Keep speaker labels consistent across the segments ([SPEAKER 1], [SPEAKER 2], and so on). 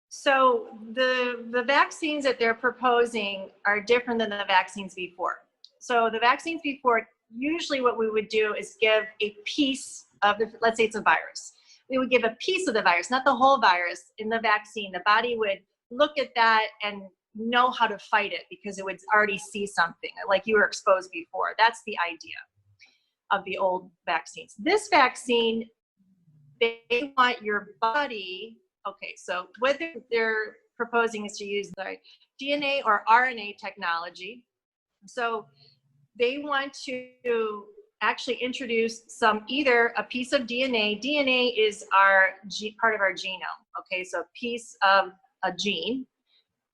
[SPEAKER 1] So the vaccines that they're proposing are different than the vaccines before. So the vaccines before, usually what we would do is give a piece of the, let's say it's a virus. We would give a piece of the virus, not the whole virus, in the vaccine. The body would look at that and know how to fight it because it would already see something like you were exposed before. That's the idea of the old vaccines. This vaccine, they want your body, okay, so what they're proposing is to use the DNA or RNA technology. So they want to actually introduce either a piece of DNA. DNA is part of our genome, okay, so a piece of a gene,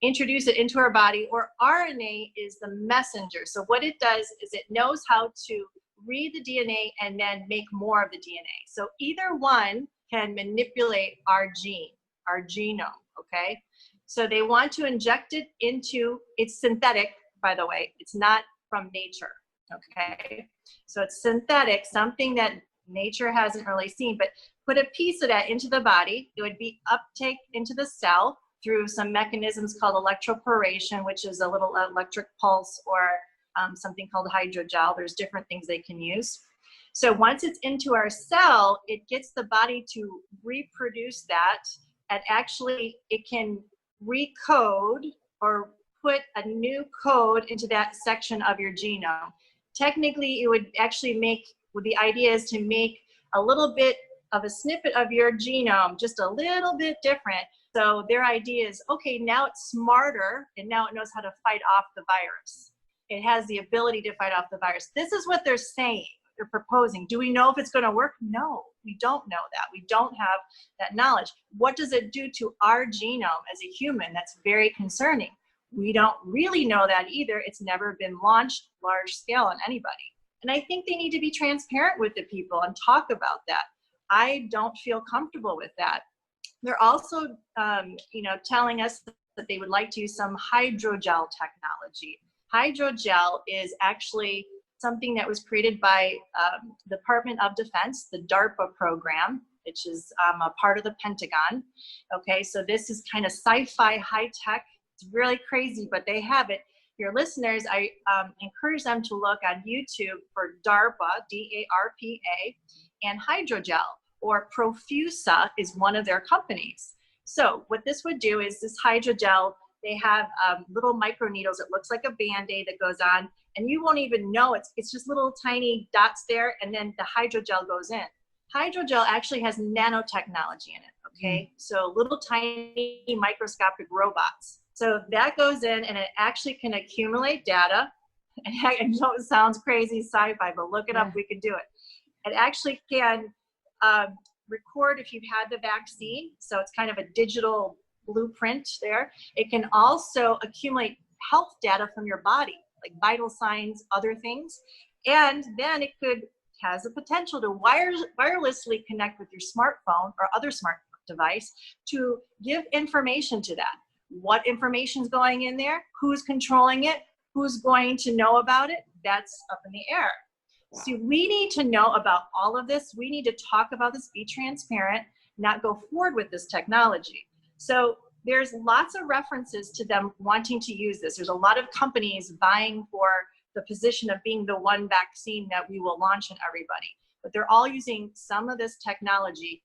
[SPEAKER 1] introduce it into our body, or RNA is the messenger. So what it does is it knows how to read the DNA and then make more of the DNA. So either one can manipulate our genome, okay? So they want to inject it into, it's synthetic, by the way, it's not from nature, okay? So it's synthetic, something that nature hasn't really seen, but put a piece of that into the body. It would be uptake into the cell through some mechanisms called electroporation, which is a little electric pulse, or something called hydrogel. There's different things they can use. So once it's into our cell, it gets the body to reproduce that, and actually it can recode or put a new code into that section of your genome. Technically, it would actually the idea is to make a little bit of a snippet of your genome just a little bit different. So their idea is, okay, now it's smarter and now it knows how to fight off the virus. It has the ability to fight off the virus. This is what they're saying, they're proposing. Do we know if it's going to work? No, we don't know that. We don't have that knowledge. What does it do to our genome as a human? That's very concerning. We don't really know that either. It's never been launched large scale on anybody. And I think they need to be transparent with the people and talk about that. I don't feel comfortable with that. They're also, telling us that they would like to use some hydrogel technology. Hydrogel is actually something that was created by the Department of Defense, the DARPA program, which is a part of the Pentagon. Okay, so this is kind of sci-fi, high-tech. It's really crazy, but they have it. Your listeners, I encourage them to look on YouTube for DARPA, D-A-R-P-A, and hydrogel, or Profusa is one of their companies. So what this would do is this hydrogel, they have little microneedles. It looks like a Band-Aid that goes on, and you won't even know it's just little tiny dots there, and then the hydrogel goes in. Hydrogel actually has nanotechnology in it, okay? So little tiny microscopic robots. So that goes in, and it actually can accumulate data. And I know it sounds crazy sci-fi, but look it up, we can do it. It actually can record if you've had the vaccine, so it's kind of a digital blueprint there. It can also accumulate health data from your body, like vital signs, other things, and then it has the potential to wirelessly connect with your smartphone or other smart device to give information to that. What information is going in there, who's controlling it, who's going to know about it, that's up in the air. Wow. So we need to know about all of this. We need to talk about this, be transparent, not go forward with this technology. So there's lots of references to them wanting to use this. There's a lot of companies vying for the position of being the one vaccine that we will launch on everybody. But they're all using some of this technology.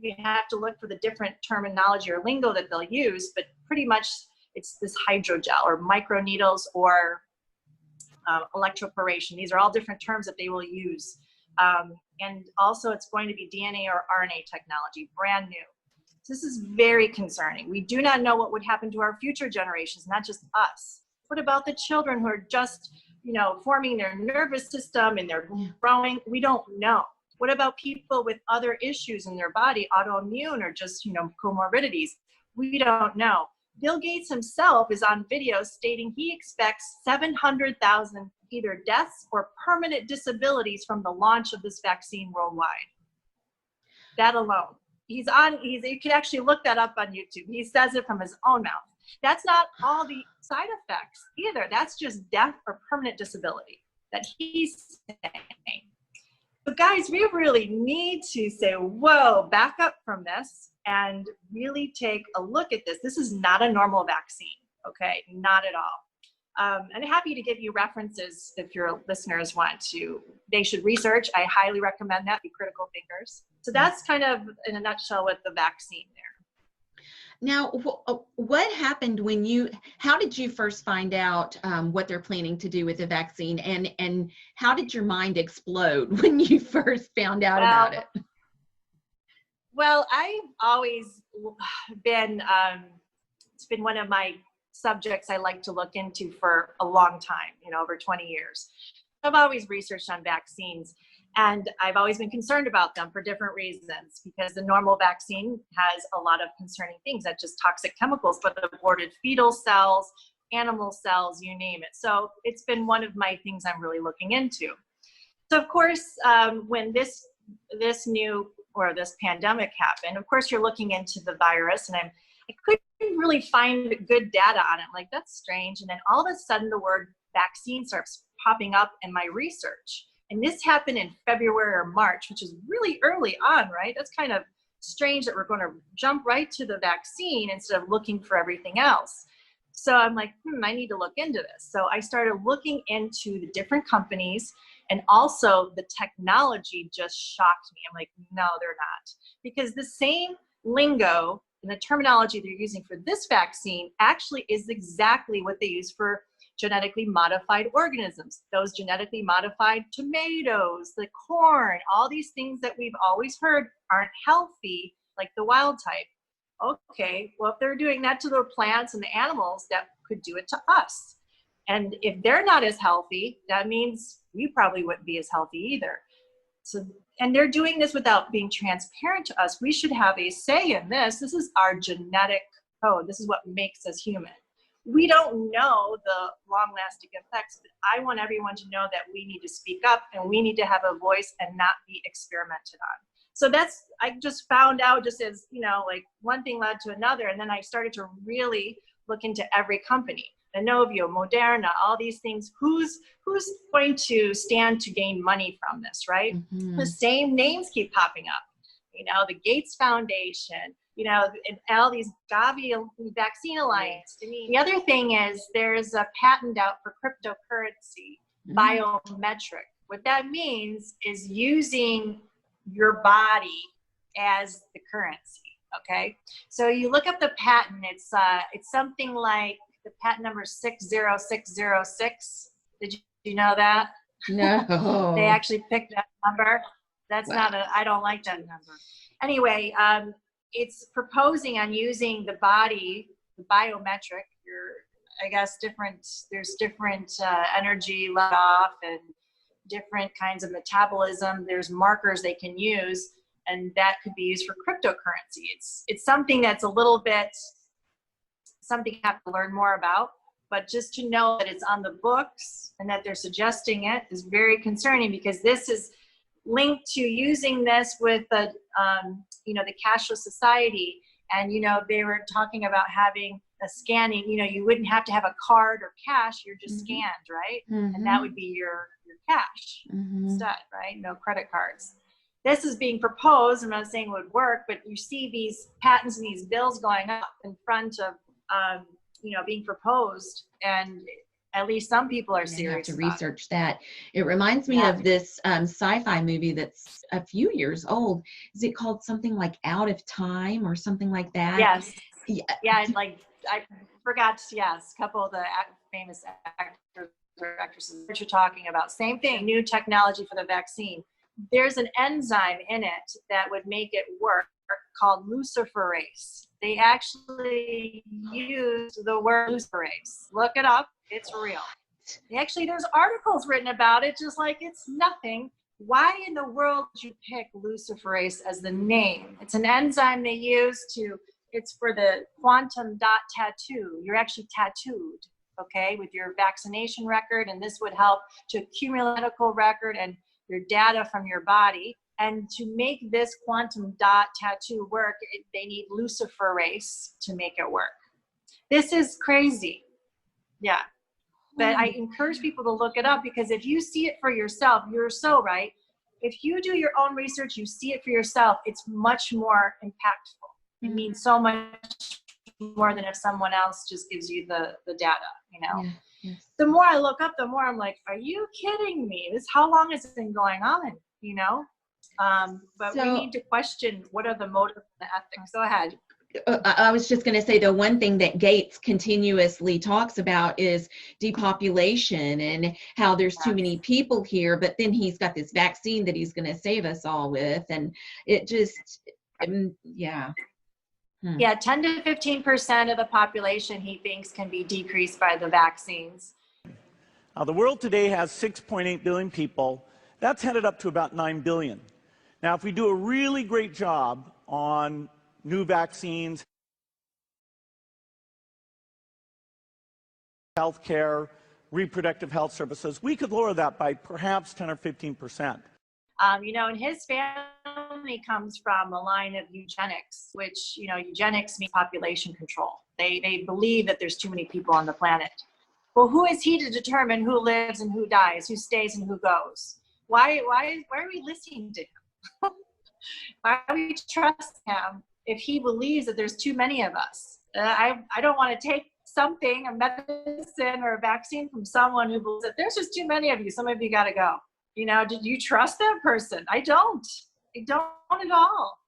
[SPEAKER 1] You have to look for the different terminology or lingo that they'll use, but pretty much it's this hydrogel or microneedles or electroporation. These are all different terms that they will use. And also it's going to be DNA or RNA technology, brand new. This is very concerning. We do not know what would happen to our future generations, not just us. What about the children who are just, forming their nervous system and they're growing? We don't know. What about people with other issues in their body, autoimmune or just, comorbidities? We don't know. Bill Gates himself is on video stating he expects 700,000 either deaths or permanent disabilities from the launch of this vaccine worldwide. That alone. You can actually look that up on YouTube. He says it from his own mouth. That's not all the side effects either. That's just death or permanent disability that he's saying. So guys, we really need to say, whoa, back up from this and really take a look at this. This is not a normal vaccine, okay? Not at all. And I'm happy to give you references if your listeners want to. They should research. I highly recommend that, be critical thinkers. So that's kind of in a nutshell with the vaccine there.
[SPEAKER 2] Now, what happened how did you first find out what they're planning to do with the vaccine, and how did your mind explode when you first found out about it?
[SPEAKER 1] Well, I've always been, it's been one of my subjects I like to look into for a long time, over 20 years. I've always researched on vaccines, and I've always been concerned about them for different reasons, because the normal vaccine has a lot of concerning things, that just toxic chemicals, but the aborted fetal cells, animal cells, you name it. So it's been one of my things I'm really looking into. So of course, when this pandemic happened, of course you're looking into the virus, and I couldn't really find good data on it. Like, that's strange. And then all of a sudden the word vaccine starts popping up in my research. And this happened in February or March, which is really early on, right? That's kind of strange that we're going to jump right to the vaccine instead of looking for everything else. So I'm like, I need to look into this. So I started looking into the different companies, and also the technology just shocked me. I'm like, no, they're not. Because the same lingo and the terminology they're using for this vaccine actually is exactly what they use for genetically modified organisms. Those genetically modified tomatoes, the corn, all these things that we've always heard aren't healthy, like the wild type. Okay, well, if they're doing that to the plants and the animals, that could do it to us. And if they're not as healthy, that means we probably wouldn't be as healthy either. So, and they're doing this without being transparent to us. We should have a say in this. This is our genetic code. This is what makes us human. We don't know the long-lasting effects, but I want everyone to know that we need to speak up, and we need to have a voice and not be experimented on. So I just found out, just as, like one thing led to another, and then I started to really look into every company. Inovio, Moderna, all these things. Who's going to stand to gain money from this, right? Mm-hmm. The same names keep popping up. The Gates Foundation, and all these Gavi Vaccine Alliance. The other thing is there's a patent out for cryptocurrency, biometric. What that means is using your body as the currency. Okay, so you look up the patent. It's something like the patent number 60606. Did you know that?
[SPEAKER 2] No.
[SPEAKER 1] They actually picked that number. That's not I don't like that number. Anyway, it's proposing on using the body, the biometric, there's different energy let off and different kinds of metabolism. There's markers they can use, and that could be used for cryptocurrency. It's something that's a little bit, something you have to learn more about, but just to know that it's on the books and that they're suggesting it is very concerning, because this is linked to using this with the cashless society. And, they were talking about having a scanning, you wouldn't have to have a card or cash, you're just scanned, right? Mm-hmm. And that would be your cash instead, right? No credit cards. This is being proposed. I'm not saying it would work, but you see these patents and these bills going up in front of, being proposed, and at least some people are serious.
[SPEAKER 2] You have to research that. It reminds me of this sci-fi movie that's a few years old. Is it called something like Out of Time or something like that?
[SPEAKER 1] Yes. Yeah, like I forgot. Yes, a couple of the famous actors or actresses that you're talking about. Same thing. New technology for the vaccine. There's an enzyme in it that would make it work, called luciferase. They actually use the word luciferase. Look it up. It's real. Actually, there's articles written about it, just like it's nothing. Why in the world did you pick luciferase as the name? It's an enzyme they use it's for the quantum dot tattoo. You're actually tattooed, okay, with your vaccination record, and this would help to accumulate medical record and your data from your body. And to make this quantum dot tattoo work, they need luciferase to make it work. This is crazy. Yeah. But I encourage people to look it up, because if you see it for yourself, you're so right. If you do your own research, you see it for yourself, it's much more impactful. It means so much more than if someone else just gives you the data, you know?
[SPEAKER 2] Yeah. Yes.
[SPEAKER 1] The more I look up, the more I'm like, are you kidding me? How long has it been going on, you know? But we
[SPEAKER 2] So
[SPEAKER 1] need to question what are the motives and the ethics. Go ahead.
[SPEAKER 2] I was just going to say the one thing that Gates continuously talks about is depopulation and how there's too many people here, but then he's got this vaccine that he's going to save us all with. And it just, yeah.
[SPEAKER 1] Yeah, 10 to 15% of the population he thinks can be decreased by the vaccines.
[SPEAKER 3] The world today has 6.8 billion people. That's headed up to about 9 billion. Now, if we do a really great job on new vaccines, healthcare, reproductive health services, we could lower that by perhaps 10 or 15%.
[SPEAKER 1] You know, and his family comes from a line of eugenics, which, you know, eugenics means population control. They believe that there's too many people on the planet. Well, who is he to determine who lives and who dies, who stays and who goes? Why are we listening to him? Why do we trust him if he believes that there's too many of us? I don't want to take something, a medicine or a vaccine from someone who believes that there's just too many of you. Some of you got to go. You know, did you trust that person? I don't at all.